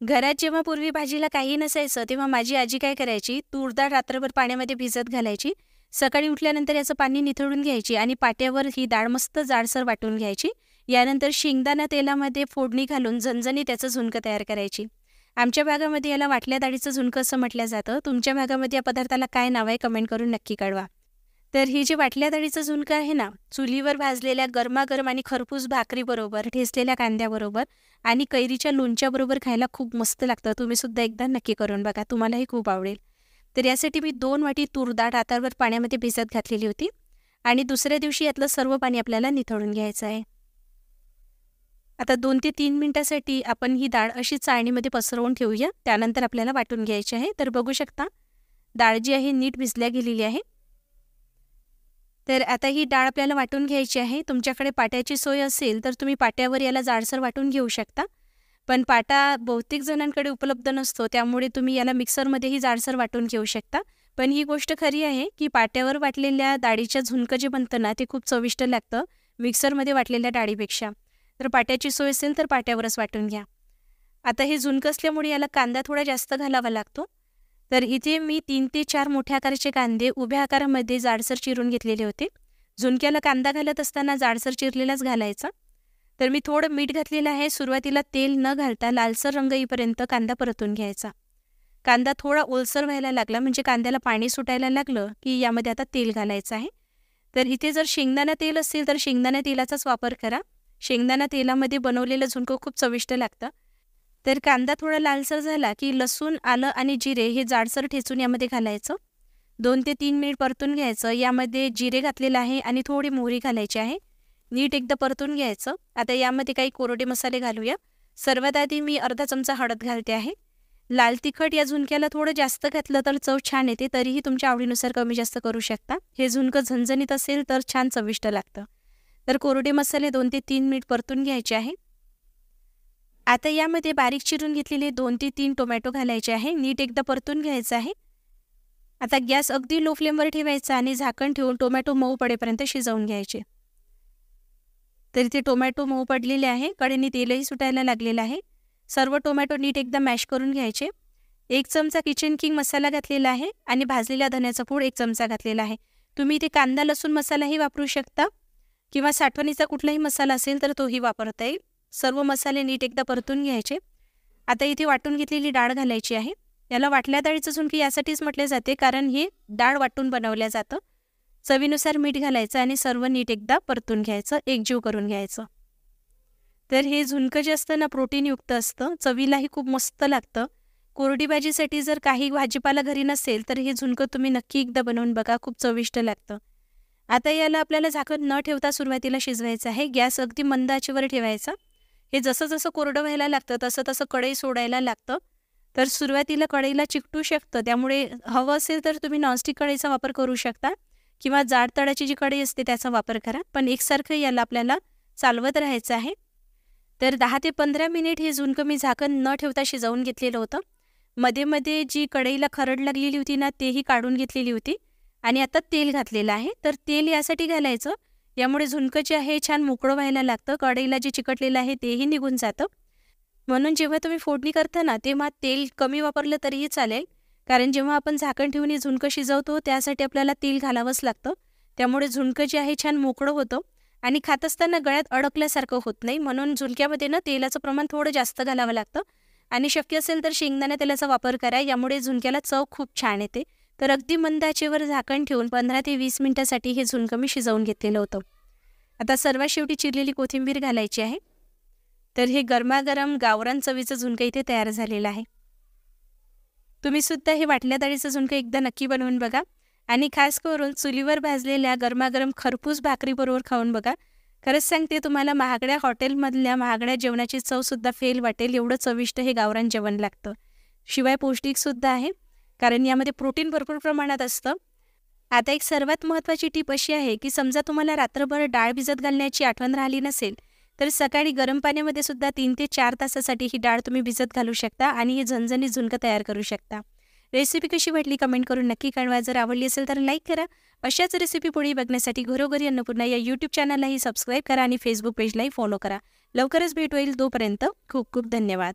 घरात जेव्हा पूर्वी भाजीला काही नसायचं, तेव्हा माझी आजी काय करायची, तूर डाळ रात्रभर पाण्यामध्ये भिजत घालायची. सकाळी उठल्यानंतर याचं पाणी निथळून घ्यायची आणि पाट्यावर ही डाळ मस्त जाडसर वाटून घ्यायची. यानंतर शेंगदाणा तेलामध्ये फोडणी घालून झणझणीत त्याचं झुणकं तयार करायची. आमच्या भागामध्ये याला वाटल्या डाळीचं झुणकं असं म्हटलं जातं. तुमच्या भागामध्ये या पदार्थाला काय नाव आहे कमेंट करून नक्की कळवा. तर ही जी वाटल्या डाळीचं झुणकं आहे ना, चुलीवर भाजलेल्या गरमागरम आणि खरपूस भाकरीबरोबर, ठेचलेल्या कांद्याबरोबर आणि कैरीच्या लोणच्याबरोबर खायला खूप मस्त लागतं. तुम्ही सुद्धा एकदा नक्की करून बघा, तुम्हालाही खूप आवडेल. तर यासाठी मी 2 वाटी तूर डाळ रात्रभर पाण्यामध्ये भिजत घातलेली होती आणि दुसऱ्या दिवशी यातलं सर्व पाणी आपल्याला निथळून घ्यायचं आहे. आता 2 ते 3 मिनिटासाठी आपण ही डाळ अशी चाळणीमध्ये पसरवून ठेवूया. त्यानंतर आपल्याला वाटून घ्यायची आहे. तर बघू शकता, डाळ जी आहे नीट भिजल्या गेलेली आहे. तर आता ही डाळ आपल्याला वाटून घ्यायची आहे. तुमच्याकडे पाट्याची सोय असेल तर तुम्ही पाट्यावर याला जाडसर वाटून घेऊ शकता. पण पाटा बहुतेक जणांकडे उपलब्ध नसतो, त्यामुळे तुम्ही याला मिक्सरमध्येही जाडसर वाटून घेऊ शकता. पण ही गोष्ट खरी आहे की पाट्यावर वाटलेल्या डाळीचं झुणकं जे बनतं ना, ते खूप चविष्ट लागतं मिक्सरमध्ये वाटलेल्या डाळीपेक्षा. तर पाट्याची सोय असेल तर पाट्यावरच वाटून घ्या. आता हे झुणकं असल्यामुळे याला कांदा थोडा जास्त घालावा लागतो. तर इथे मी 3 ते 4 मोठ्या आकाराचे कांदे उभ्या आकारामध्ये जाडसर चिरून घेतलेले होते. झुणक्याला कांदा घालत असताना जाडसर चिरलेलाच घालायचा. तर मी थोडं मीठ घातलेलं आहे. सुरुवातीला तेल न घालता लालसर रंग येईपर्यंत कांदा परतून घ्यायचा. कांदा थोडा ओलसर व्हायला लागला म्हणजे कांद्याला पाणी सुटायला लागलं की यामध्ये आता तेल घालायचं आहे. तर इथे जर शेंगदाणा तेल असेल तर शेंगदाणा तेलाचाच वापर करा. शेंगदाणा तेलामध्ये बनवलेलं झुणकं खूप चविष्ट लागतं. तर कांदा थोडा लालसर झाला की लसूण, आलं आणि जिरे हे जाडसर ठेचून यामध्ये घालायचं. 2 ते 3 मिनिट परतून घ्यायचं. यामध्ये जिरे घातलेलं आहे आणि थोडी मोहरी घालायची आहे. नीट एकदा परतून घ्यायचं. आता यामध्ये काही कोरडे मसाले घालूया. सर्वात आधी मी अर्धा चमचा हळद घालते आहे. लाल तिखट या झुणक्याला थोडं जास्त घातलं तर चव छान येते, तरीही तुमच्या आवडीनुसार कमी जास्त करू शकता. हे झुणकं झणझणीत असेल तर छान चविष्ट लागतं. तर कोरडे मसाले 2 ते 3 मिनिट परतून घ्यायचे आहे. आता यामध्ये बारीक चिरून घेतलेले 2 ते 3 टोमॅटो घालायचे आहे. नीट एकदा परतून घ्यायचं आहे. आता गॅस अगदी लो फ्लेमवर ठेवायचा आणि झाकण ठेवून टोमॅटो मऊ पडेपर्यंत शिजवून घ्यायचे. तर इथे टोमॅटो मऊ पडलेले आहे. कडेने तेलही सुटायला लागलेलं आहे. सर्व टोमॅटो नीट एकदा मॅश करून घ्यायचे. 1 चमचा किचन किंग मसाला घातलेला आहे आणि भाजलेल्या धण्याचा पूड 1 चमचा घातलेला आहे. तुम्ही इथे कांदा लसूण मसालाही वापरू शकता किंवा साठवणीचा कुठलाही मसाला असेल तर तोही वापरता येईल. सर्व मसाले नीट एकदा परतून घ्यायचे. आता इथे वाटून घेतलेली डाळ घालायची आहे. याला वाटल्या डाळीचं झुणकं यासाठीच म्हटले जाते कारण हे डाळ वाटून बनवल्या जातं. चवीनुसार मीठ घालायचं आणि सर्व नीट एकदा परतून घ्यायचं, एकजीव करून घ्यायचं. तर हे झुणकं जे असतं ना, प्रोटीनयुक्त असतं, चवीलाही खूप मस्त लागतं. कोरडी भाजीसाठी जर काही भाजीपाला घरी नसेल तर हे झुणकं तुम्ही नक्की एकदा बनवून बघा, खूप चविष्ट लागतं. आता याला आपल्याला झाकण न ठेवता सुरुवातीला शिजवायचं आहे. गॅस अगदी मंद आचेवर ठेवायचा. हे जसं जसं कोरडं व्हायला लागतं तसं तसं कढई सोडायला लागतं. तर सुरुवातीला कढईला चिकटू शकतं, त्यामुळे हवं असेल तर तुम्ही नॉनस्टिक कढईचा वापर करू शकता किंवा जाड तळाची जी कढई असते त्याचा वापर करा. पण एकसारखं याला आपल्याला चालवत राहायचं आहे. तर 10 ते 15 मिनिट हे झुणकं मी झाकण न ठेवता शिजवून घेतलेलं होतं. मध्ये मध्ये जी कढईला खरड लागलेली होती ना, तेही काढून घेतलेली होती आणि आता तेल घातलेलं आहे. तर तेल यासाठी घालायचं, यामुळे झुणकं जे आहे छान मोकळं व्हायला लागतं. कढईला जे चिकटलेलं आहे तेही निघून जातं. म्हणून जेव्हा तुम्ही फोडणी करता ना, तेव्हा तेल कमी वापरलं तरीही चालेल, कारण जेव्हा आपण झाकण ठेवून हे झुणकं शिजवतो त्यासाठी आपल्याला तेल घालावंच लागतं. त्यामुळे झुणकं जे आहे छान मोकळं होतं आणि खात असताना गळ्यात अडकल्यासारखं होत नाही. म्हणून झुणक्यामध्ये ना तेलाचं प्रमाण थोडं जास्त घालावं लागतं आणि शक्य असेल तर शेंगदाणा तेलाचा वापर करा. यामुळे झुणक्याला चव खूप छान येते. तर अगदी मंद आचेवर झाकण ठेवून 15 ते 20 मिनिटासाठी हे झुणकं मी शिजवून घेतलेलं होतं. आता सर्वात शेवटी चिरलेली कोथिंबीर घालायची आहे. तर हे गरमागरम गावरान चवीचं झुणकं इथे तयार झालेलं आहे. तुम्ही सुद्धा हे वाटल्या डाळीचं झुणकं एकदा नक्की बनवून बघा आणि खास करून चुलीवर भाजलेल्या गरमागरम खरपूस भाकरीबरोबर खाऊन बघा. खरंच सांगते तुम्हाला, महागड्या हॉटेलमधल्या महागड्या जेवणाची चवसुद्धा फेल वाटेल, एवढं चविष्ट हे गावरान जेवण लागतं. शिवाय पौष्टिकसुद्धा आहे, कारण यामध्ये प्रोटीन भरपूर प्रमाणात असतं. आता एक सर्वात महत्त्वाची टीप अशी आहे की समजा तुम्हाला रात्रभर डाळ भिजत घालण्याची आठवण राहिली नसेल तर सकाळी गरम पाण्यामध्ये सुद्धा 3 ते 4 तासासाठी ही डाळ तुम्ही भिजत घालू शकता आणि हे झणझणीत झुणकं तयार करू शकता. रेसिपी कशी वाटली कमेंट करून नक्की कळवा. जर आवडली असेल तर लाईक करा. अशाच रेसिपी पुढे बघण्यासाठी घरोघरी अन्नपूर्णा या यूट्यूब चॅनललाही सबस्क्राईब करा आणि फेसबुक पेजलाही फॉलो करा. लवकरच भेट होईल. तोपर्यंत खूप खूप धन्यवाद.